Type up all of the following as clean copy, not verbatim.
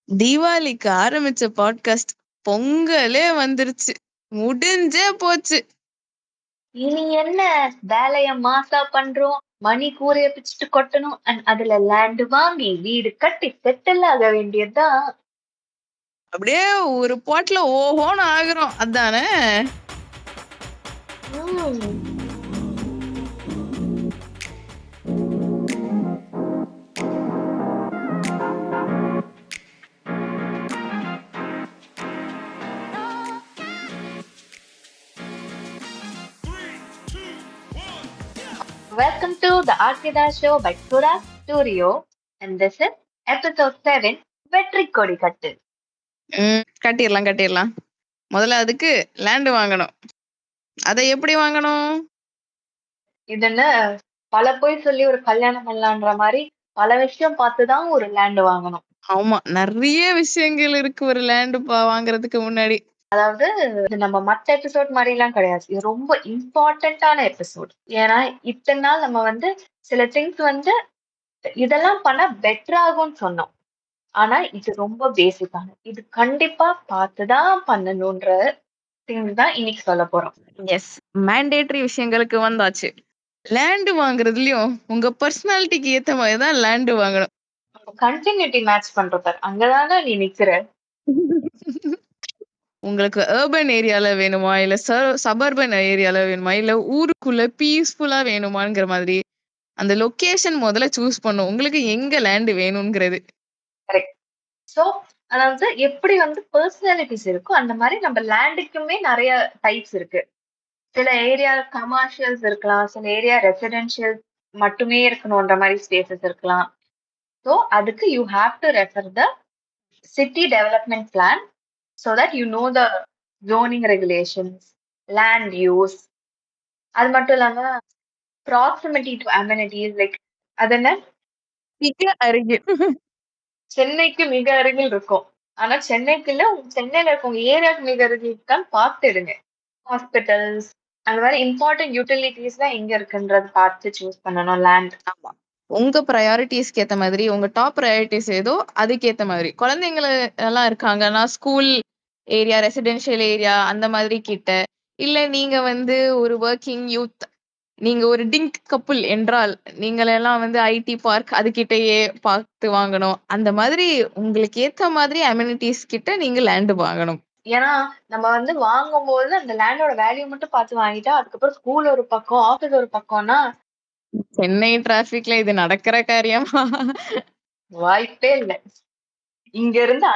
தீபாவளிக்கு ஆரம்பிச்ச பாட்காஸ்ட் பொங்கலே வந்துருச்சு. முடிஞ்சே போச்சு. இனி என்ன வேலைய மாசா பண்றோம், மணி கூரைய பிச்சுட்டு கொட்டணும், அதுல லேண்ட் வாங்கி வீடு கட்டி செட்டில் ஆக வேண்டியதுதான். அப்படியே ஒரு பாட்ல ஓஹோன்னு ஆகுறோம். அதானே? உம் Welcome to the Arkeda Show by Sura Studio, and this is episode 7, வெற்றி கொடி கட்டு. கட்டிடலாம். முதல்ல அதுக்கு லேண்ட் வாங்கணும். அதை எப்படி வாங்கணும்? இதுன்னு பல போய் சொல்லி ஒரு கல்யாணம் பண்ணலான்ற மாதிரி பல விஷயம் பார்த்துதான் ஒரு லேண்ட் வாங்கணும். ஆமா, நிறைய விஷயங்கள் இருக்கு ஒரு லேண்ட் வாங்குறதுக்கு முன்னாடி. அதாவது இது நம்ம மத்த எபிசோட் மாதிரி எல்லாம் கிடையாது. இது ரொம்ப இம்பார்ட்டன்டான எபிசோட். ஏன்னா இத்தனை நாள் நம்ம வந்து சில திங்ஸ் வந்து இதெல்லாம் பண்ணா பெட்டர் ஆகும்னு சொன்னோம். ஆனா இது ரொம்ப பேசிக்கான, இது கண்டிப்பா பார்த்துதான் பண்ணணும்ன்ற திங்ஸ் தான் இன்னைக்கு சொல்ல போறோம். எஸ், மேண்டேட்டரி விஷயங்களுக்கு வந்தாச்சு. லேண்ட் வாங்குறதுலயும் உங்க பர்சனாலிட்டிக்கு ஏத்த மாதிரி தான் லேண்ட் வாங்கணும். கண்டினியூட்டி மேட்ச் பண்றது அங்கதானே நீ நிக்கிற. உங்களுக்கு அர்பன் ஏரியால வேணுமா, இல்ல சபர்பன் ஏரியால வேணுமா, இல்ல ஊருக்குள்ள பீஸ்ஃபுல்லா வேணுமாங்கிற மாதிரி அந்த லொகேஷன் முதல்ல சூஸ் பண்ணும். உங்களுக்கு எங்க லேண்ட் வேணும்ங்கிறது. கரெக்ட். சோ அதாவது எப்படி வந்து பர்சனாலிட்டிஸ் இருக்கோ அந்த மாதிரி நம்ம லேண்டுக்குமே நிறைய டைப்ஸ் இருக்கு. சில ஏரியா கமர்ஷியல்ஸ் இருக்கலாம், சில ஏரியா ரெசிடென்ஷியல் மட்டுமே இருக்கணும்ன்ற மாதிரி ஸ்பேசஸ் இருக்கலாம். ஸோ அதுக்கு you have to refer the city development plan so that you know the zoning regulations, land use. அது மட்டும் இல்லாம ப்ராக்சிமிட்டி டு அமெனிட்டிஸ், லைக் அது என்ன, மிக அருகில். சென்னைக்கு மிக அருகில் இருக்கும். ஆனா சென்னைக்கு இல்ல, சென்னையில இருக்கவங்க ஏரியாவுக்கு மிக அருகில் தான் பார்த்துடுங்க. ஹாஸ்பிட்டல்ஸ் அந்த மாதிரி இம்பார்ட்டன்ட் யூட்டிலிட்டிஸ் தான் எங்க இருக்குன்றது பார்த்து சூஸ் பண்ணணும் லேண்ட். ஆமா, உங்க ப்ரையாரிட்டிஸ்க்கு ஏத்த மாதிரி, உங்க டாப் ப்ரையாரிட்டிஸ் ஏதோ அதுக்கேத்த மாதிரி. குழந்தைங்கள எல்லாம் இருக்காங்கன்னா ஸ்கூல் ஏரியா, ரெசிடென்ஷியல் ஏரியா அந்த மாதிரி கிட்ட, இல்ல நீங்க வந்து ஒரு ஒர்க்கிங் யூத், நீங்க ஒரு டிங்க் கப்புள் என்றால் நீங்களெல்லாம் வந்து ஐடி பார்க் அதுகிட்டயே பார்த்து வாங்கணும். அந்த மாதிரி உங்களுக்கு ஏத்த மாதிரி அமெனிட்டிஸ் கிட்ட நீங்க லேண்ட் வாங்கணும். ஏன்னா நம்ம வந்து வாங்கும்போது அந்த லேண்டோட வேல்யூ மட்டும் பார்த்து வாங்கிட்டா அதுக்கப்புறம் ஸ்கூல் ஒரு பக்கம், ஆபீஸ் ஒரு பக்கம்னா சென்னை டிராபிக்ல இது நடக்கிற காரியமா? வாய்ப்பே இல்லை. இங்க இருந்து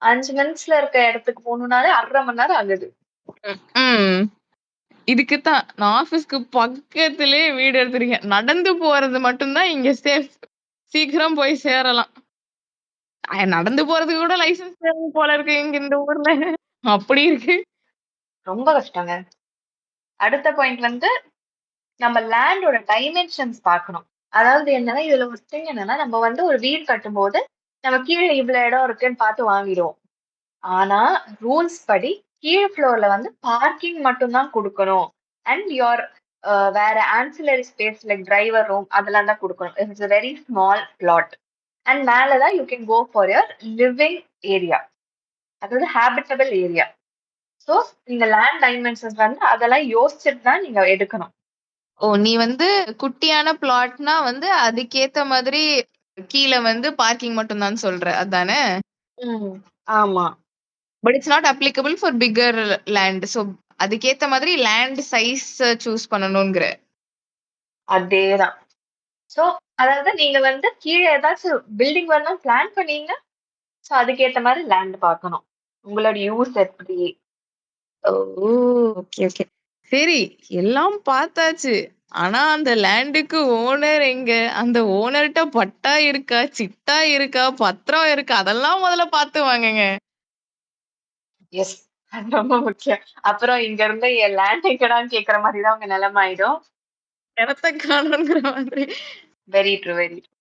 5 மினிட்ஸ்ல இருக்க இடத்துக்கு போகணும்னாலே 1/2 மணி நேரம் ஆகுது. இதுக்குத்தான் நான் ஆபீஸ்க்கு பக்கத்திலேயே வீடு எடுத்திருக்கேன். நடந்து போறது மட்டும்தான் இங்க சேஃப். சீக்கிரம் போய் சேரலாம். நடந்து போறதுக்கு கூட லைசன்ஸ் வேணும் போல இருக்கு இங்க இந்த ஊர்ல. அப்படி இருக்கு. ரொம்ப கஷ்டங்க. அடுத்த பாயிண்ட் வந்து நம்ம லேண்டோட டைமென்ஷன்ஸ் பார்க்கணும். அதாவது என்னன்னா, இதுல ஒரு திங் என்னன்னா, நம்ம வந்து ஒரு வீடு கட்டும்போது நம்ம கீழே இவ்வளவு இடம் இருக்குன்னு பார்த்து வாங்கிடுவோம். ஆனா ரூல்ஸ் படி கீழ் ஃப்ளோர்ல வந்து பார்க்கிங் மட்டும்தான் கொடுக்கணும். அண்ட் யோர் வேற ancillary space like driver room அதெல்லாம் தான் கொடுக்கணும். It's very small plot. And மேலதான் you can go for your living area, அதாவது ஹேபிட்டபிள் ஏரியா. ஸோ நீங்க லேண்ட் டைமென்ஷன்ஸ் வந்து அதெல்லாம் யோசிச்சுட்டு தான் நீங்க எடுக்கணும். ஓ, நீ வந்து குட்டியான பிளாட்னா வந்து அதுக்கேத்த மாதிரி கீழே வந்து பார்க்கிங் மட்டும் தான் சொல்ற, அதானே? ஆமா. But it's not applicable for bigger land. So அதுக்கேத்த மாதிரி லேண்ட் சைஸ் சூஸ் பண்ணணுங்கிற. அதேதான். சோ அதாவது நீங்க வந்து கீழே ஏதாச்சும் பில்டிங் வரணும் பிளான் பண்ணீங்க, சோ அதுக்கேத்த மாதிரி லேண்ட் பார்க்கணும். உங்களோட யூஸ் எப்படி. ஓகே ஓகே, சரி, எல்லாம் பார்த்தாச்சு. ஆனா அந்த லேண்டுக்கு ஓனர் எங்க? அந்த ஓனர்கிட்ட பட்டா இருக்கா, சிட்டா இருக்கா, பத்திரம் இருக்கா? அதெல்லாம் முதல்ல பார்த்து வாங்குங்க. எஸ், அது ரொம்ப முக்கியம். அப்புறம் இங்க இருந்து என் லேண்ட் எங்கடான்னு கேக்குற மாதிரி தான் உங்க நிலைமை ஆயிடும். இடத்த காணுங்கிற மாதிரி. Very true, very true.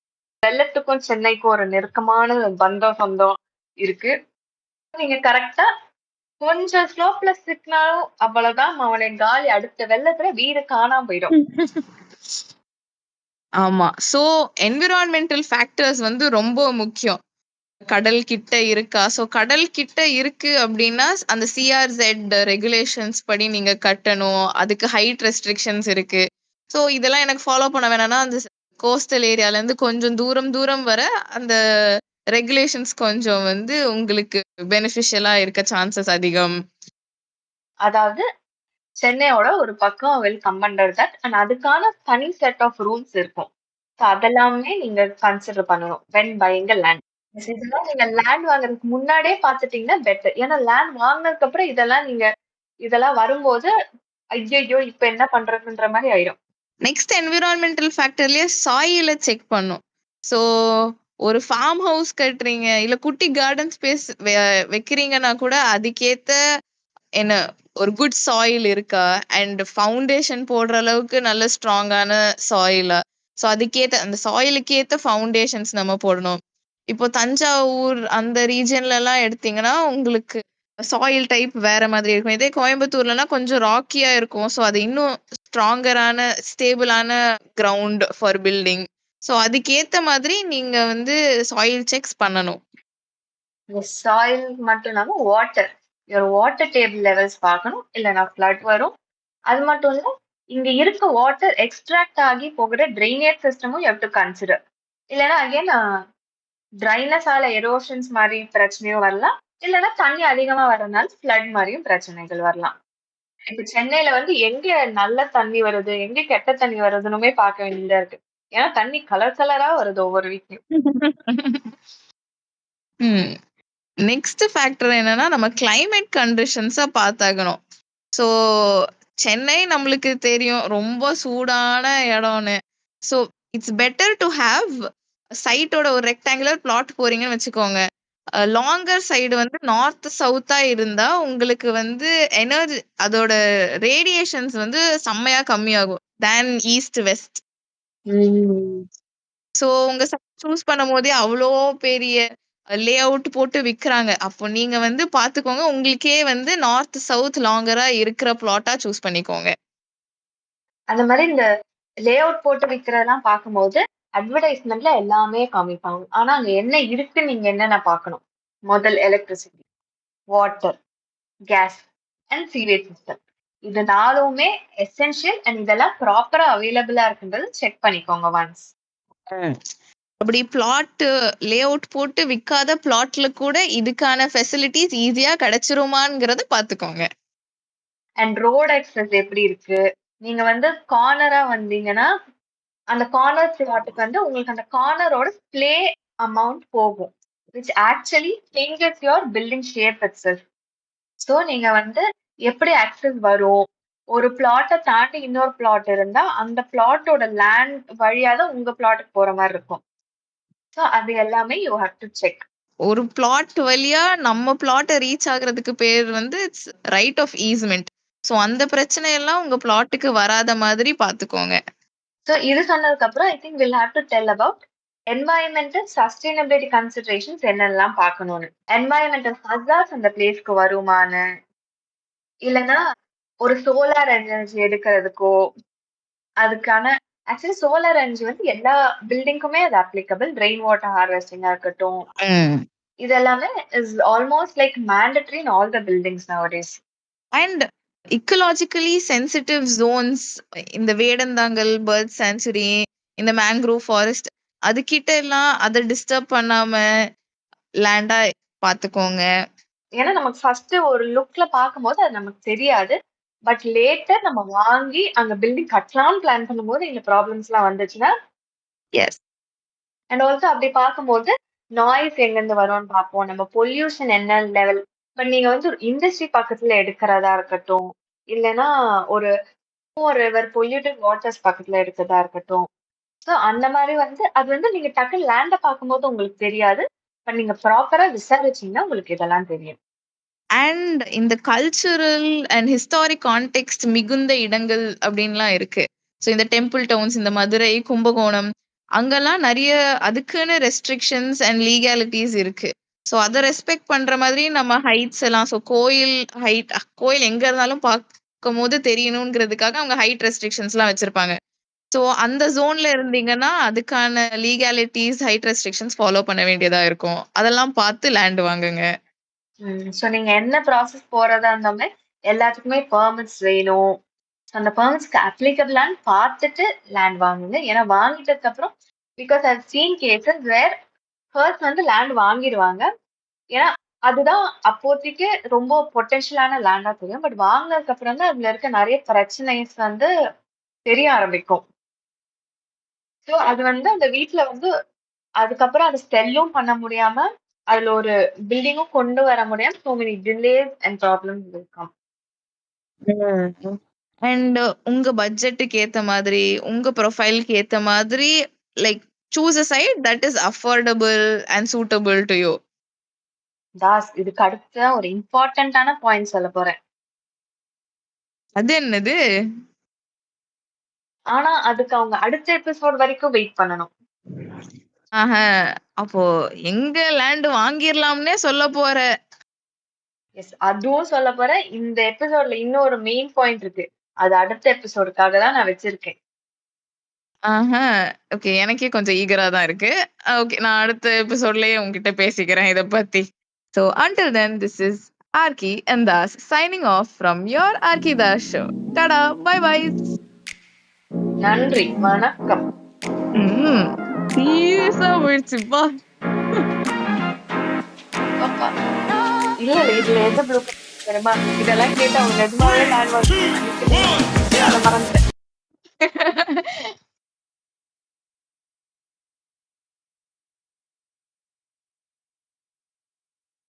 வெள்ளத்துக்கும் சென்னைக்கும் ஒரு நெருக்கமான பந்தம் சொந்தம் இருக்கு. நீங்க கரெக்டா கொஞ்சம் ஸ்லோப்ல சிக்கினாலும் அவ்வளவுதான், அவனை காலி. அடுத்த வெள்ளத்துல வீடு காணாம போயிடும். ஆமா, சோ என்விரான்மெண்டல் ஃபேக்டர்ஸ் வந்து ரொம்ப முக்கியம். கடல் கிட்ட இருக்கா? ஸோ கடல் கிட்ட இருக்கு அப்டின்னா, அந்த CRZ ரெகுலேஷன்ஸ் படி நீங்க கட்டணும். அதுக்கு ஹைட் ரெஸ்ட்ரிக்ஷன்ஸ் இருக்கு. ஸோ இதெல்லாம் எனக்கு ஃபாலோ பண்ண வேணாம்னா, அந்த கோஸ்டல் ஏரியாலருந்து கொஞ்சம் தூரம் வர அந்த ரெகுலேஷன்ஸ் கொஞ்சம் வந்து உங்களுக்கு பெனிஃபிஷியலா இருக்க சான்சஸ் அதிகம். அதாவது சென்னையோட ஒரு பக்கம் will come under that. And அதுக்கான தனி செட் ஆஃப் ரூல்ஸ் இருக்கும். ஸோ அதெல்லாமே நீங்க கன்சிடர் பண்ணணும் வென் பையிங் அ லேண்ட். இதெல்லாம் நீங்க லேண்ட் வாங்குறதுக்கு முன்னாடியே பார்த்துட்டீங்கன்னா பெட்டர். ஏன்னா லேண்ட் வாங்குனதுக்கு அப்புறம் இதெல்லாம் வரும்போது ஐயையோ! இப்ப என்ன பண்றதுன்ற மாரி ஆயிரும். நெக்ஸ்ட் என்விரான்மென்டல் ஃபேக்டர்லயே சாயில செக் பண்ணும். ஸோ ஒரு ஃபார்ம் ஹவுஸ் கட்டுறீங்க, இல்ல குட்டி கார்டன் ஸ்பேஸ் வைக்கிறீங்கன்னா கூட அதுக்கேத்த என்ன ஒரு குட் சாயில் இருக்கா? அண்ட் ஃபவுண்டேஷன் போடுற அளவுக்கு நல்ல ஸ்ட்ராங்கான சாயிலா? ஸோ அதுக்கேத்த அந்த சாயிலுக்கு ஏத்த ஃபவுண்டேஷன்ஸ் நம்ம போடணும். இப்போ தஞ்சாவூர் அந்த ரீஜியன்லலாம் எடுத்தீங்கன்னா, உங்களுக்கு சாயில் டைப் வேற மாதிரி இருக்கும். இதே கோயம்புத்தூர்லலாம் கொஞ்சம் ராக்கியா இருக்கும். ஸோ அது இன்னும் ஸ்ட்ராங்கரான, ஸ்டேபிளான கிரவுண்ட் ஃபார் பில்டிங். ஸோ அதுக்கேத்த மாதிரி நீங்க வந்து சாயில் செக்ஸ் பண்ணணும். சாயில் மட்டும் இல்லாம வாட்டர் டேபிள் லெவல்ஸ் பார்க்கணும். இல்லன்னா ஃப்ளட் வரும். அது மட்டும் இல்ல, இங்க இருக்க வாட்டர் எக்ஸ்ட்ராக்ட் ஆகி போகிற ட்ரைனேஜ் சிஸ்டமும் யூ ஹேவ் டு கன்சிடர். இல்லன்னா அகைன் ட்ரைனஸால எரோஷன்ஸ் மாரி பிரச்சனையும் வரலாம். இல்லன்னா தண்ணி அதிகமா வர்றதுனால ஃப்ளட் மாரியும் பிரச்சனைகள் வரலாம். இப்ப சென்னையில வந்து எங்க நல்ல தண்ணி வருது, எங்க கெட்ட தண்ணி வருதுன்னுமே பார்க்க வேண்டியதா இருக்கு. ஏன்னா தண்ணி கலர் கலரா வருது ஒவ்வொரு வீட்லயும். ம். நெக்ஸ்ட் ஃபேக்டர் என்னன்னா, நம்ம கிளைமேட் கண்டிஷன்ஸ பார்த்தாகணும். ஸோ சென்னை நம்மளுக்கு தெரியும் ரொம்ப சூடான இடம்னு. So it's better to have சைட்டோட ஒரு ரெக்டாங்குலர் பிளாட் போறீங்கன்னு வச்சுக்கோங்க. லாங்கர் சைடு வந்து நார்த் சவுத்தா இருந்தா உங்களுக்கு வந்து எனர்ஜி அதோட ரேடியேஷன்ஸ் வந்து செம்மையா கம்மியாகும் தேன் ஈஸ்ட் வெஸ்ட். ஸோ உங்க சைட் சூஸ் பண்ணும்போதே அவ்வளோ பெரிய லே அவுட் போட்டு விக்கிறாங்க. அப்போ நீங்க வந்து பார்த்துக்கோங்க. உங்களுக்கே வந்து நார்த், சவுத் லாங்கரா இருக்கிற பிளாட்டா சூஸ் பண்ணிக்கோங்க. அந்த மாரி இந்த லே அவுட் போட்டு விக்கிறதெல்லாம் பார்க்கும்போது, அட்வர்டைஸ்மென்ட்ல எல்லாமே காமிப்பாங்க. ஆனா அங்க என்ன இருக்குன்னு நீங்க என்னென்ன பார்க்கணும்? முதல் electricity, water, gas and sewage system. இது 4மே எசென்ஷியல் அண்ட் இதெல்லாம் ப்ராப்பரா அவைலபிளா இருக்குன்றது செக் பண்ணிக்கோங்க ஒன்ஸ். அப்படி பிளாட் லே அவுட் போட்டு விக்காத பிளாட்ல கூட இதுக்கான ஃபெசிலிட்டிஸ் ஈஸியா கிடைச்சிருமாங்கிறத பார்த்துக்கோங்க. அண்ட் ரோட் ஆக்சஸ் எப்படி இருக்கு? நீங்க வந்து கார்னரா வந்தீங்கன்னா, அந்த கார்னர் பிளாட்டுக்கு வந்து உங்களுக்கு அந்த கார்னரோட ப்ளே அமௌண்ட் போகும். which actually changes your building shape itself. So நீங்க வந்து எப்படி ஆக்சஸ் வரும்? ஒரு பிளாட்ட தாண்டி இன்னொரு பிளாட் இருந்தா, அந்த பிளாட்டோட லேண்ட் வழியா தான் உங்க பிளாட்டுக்கு போற மாரி இருக்கும். ஸோ அது எல்லாமே யூ ஹேவ் டு செக். ஒரு பிளாட் வழியா நம்ம பிளாட்ட ரீச் ஆகுறதுக்கு பேர் வந்து இட்ஸ் ரைட் ஆஃப் ஈஸ்மென்ட். ஸோ அந்த பிரச்சனை எல்லாம் உங்க பிளாட்டுக்கு வராத மாதிரி பார்த்துக்கோங்க. ஸோ இது சொன்னதுக்கு அப்புறம் I think will have to tell about environmental sustainability considerations என்னெல்லாம் பார்க்கணும்னு. என்வாயன்மெண்டல் ஹசார்ட்ஸ் அந்த பிளேஸ்க்கு வருமான்னு, இல்லைன்னா ஒரு சோலார் எனர்ஜி எடுக்கிறதுக்கோ அதுக்கான ஆக்சுவலி சோலார் எனர்ஜி வந்து எல்லா பில்டிங்குமே அது அப்ளிகபிள். ரெயின் வாட்டர் ஹார்வெஸ்டிங்கா இருக்கட்டும், இது எல்லாமே is almost like mandatory in all the buildings nowadays. And ecologically sensitive zones, இந்த வேடந்தாங்கல் பேர்ட் சான்ச்சுரி, இந்த மேங்க்ரோவ் ஃபாரஸ்ட் அதுகிட்ட எல்லாம் அதை டிஸ்டர்ப் பண்ணாம லேண்டா பார்த்துக்கோங்க. ஏன்னா நமக்கு ஃபர்ஸ்ட் ஒரு லுக்ல பார்க்கும்போது அது நமக்கு தெரியாது. பட் லேட்டர் நம்ம வாங்கி அங்க பில்டிங் கட்டலாம்னு பிளான் பண்ணும்போது இந்த ப்ராப்ளம்ஸ் எல்லாம் வந்துச்சுன்னா, எஸ். அண்ட் ஆல்சோ அப்படி பார்க்கும்போது நாய்ஸ் எங்கிருந்து வரும்னு பார்ப்போம். நம்ம பொல்யூஷன் என்ன லெவல். பட் நீங்க வந்து ஒரு இண்டஸ்ட்ரி பக்கத்துல எடுக்கிறதா இருக்கட்டும், இல்லைன்னா ஒரு ரிவர் பொல்யூட்டட் வாட்டர்ஸ் பக்கத்துல எடுக்கிறதா இருக்கட்டும். ஸோ அந்த மாதிரி வந்து அது வந்து நீங்க டக்குன்னு லேண்ட பார்க்கும்போது உங்களுக்கு தெரியாது. பட் நீங்க ப்ராப்பரா விசாரிச்சீங்கன்னா உங்களுக்கு இதெல்லாம் தெரியும். அண்ட் இந்த கல்ச்சுரல் அண்ட் ஹிஸ்டாரிக் கான்டெக்ஸ்ட் மிகுந்த இடங்கள் அப்படின்லாம் இருக்கு. ஸோ இந்த டெம்பிள் டவுன்ஸ், இந்த மதுரை, கும்பகோணம் அங்கெல்லாம் நிறைய அதுக்குன்னு ரெஸ்ட்ரிக்ஷன்ஸ் அண்ட் லீகாலிட்டிஸ் இருக்கு. ஸோ அதை ரெஸ்பெக்ட் பண்ற மாதிரி நம்ம ஹைட்ஸ் எல்லாம், ஸோ கோயில் எங்க இருந்தாலும் பார்க்கும் போது தெரியணுங்கிறதுக்காக அவங்க ஹைட் ரெஸ்ட்ரிக்ஷன்ஸ் எல்லாம் வச்சிருப்பாங்க. சோ அந்த ஜோன்ல இருந்தீங்கன்னா, அதுக்கான லீகாலிட்டீஸ், ஹைட் ரெஸ்ட்ரிக்ஷன்ஸ் ஃபாலோ பண்ண வேண்டியதா இருக்கும். அதெல்லாம் பார்த்து லேண்ட் வாங்குங்க. சோ நீங்க என்ன ப்ராசஸ் போறதா இருந்தாலுமே எல்லாத்துக்குமே பெர்மிட்ஸ் வேணும். அந்த பெர்மிட்ஸ்க்கு அப்ளிகபிளான்னு பார்த்துட்டு லேண்ட் வாங்குங்க. ஏன்னா வாங்கிட்டதுக்கு அப்புறம் because I seen cases where first வந்து லேண்ட் வாங்கிடுவாங்க. ஏன்னா அதுதான் அப்போதைக்கு ரொம்ப பொட்டன்ஷியலான லேண்டா தெரியும். பட் வாங்குனதுக்கு அப்புறம் தான் அதுல இருக்க நிறைய பிரச்சனைஸ் வந்து தெரிய ஆரம்பிக்கும். சோ அது வந்து அந்த வீட்ல வந்து அதுக்கப்புறம் அத செல்லும் பண்ண முடியாம, அதுல ஒரு பில்டிங்கும் கொண்டு வர முடியாம so many delays and problems will come. And உங்க பட்ஜெட்டுக்கு ஏத்த மாதிரி, உங்க ப்ரொஃபைல்க்கு ஏத்த மாதிரி like choose a site that is affordable and suitable to you. That's இதுக்கு அடுத்த ஒரு இம்பார்ட்டன்ட்டான பாயிண்ட் சொல்லப் போறேன். அது என்னது? ஆனா அதுக்கு அவங்க அடுத்த எபிசோட் வரைக்கும் வெயிட் பண்ணணும். ஆஹ. அப்போ எங்க லேண்ட் வாங்கிரலாம்னே சொல்லப் போற. எஸ் அதுவும் சொல்லப் போறேன். இந்த எபிசோட்ல இன்னொரு மெயின் பாயிண்ட் இருக்கு. அது அடுத்த எபிசோடுக்காக தான் நான் வச்சிருக்கேன். ஆஹ. ஓகே. எனக்கே கொஞ்சம் ஈகரா தான் இருக்கு. ஓகே. நான் அடுத்த எபிசோட்லயே உங்ககிட்ட பேசிக்கிறேன் இத பத்தி. So until then, this is Arki and Das signing off from your Arki Das show. Tada! Bye bye! நன்றி. வணக்கம். சீரியஸா போயிடுச்சுப்பா. அப்பா. இல்ல இதுல எந்த ப்ளூ தெரியுமா? இதெல்லாம் கேட்டு அவங்க நிஜமாவே லேண்ட் வாங்க. அத மறந்துட்டேன்.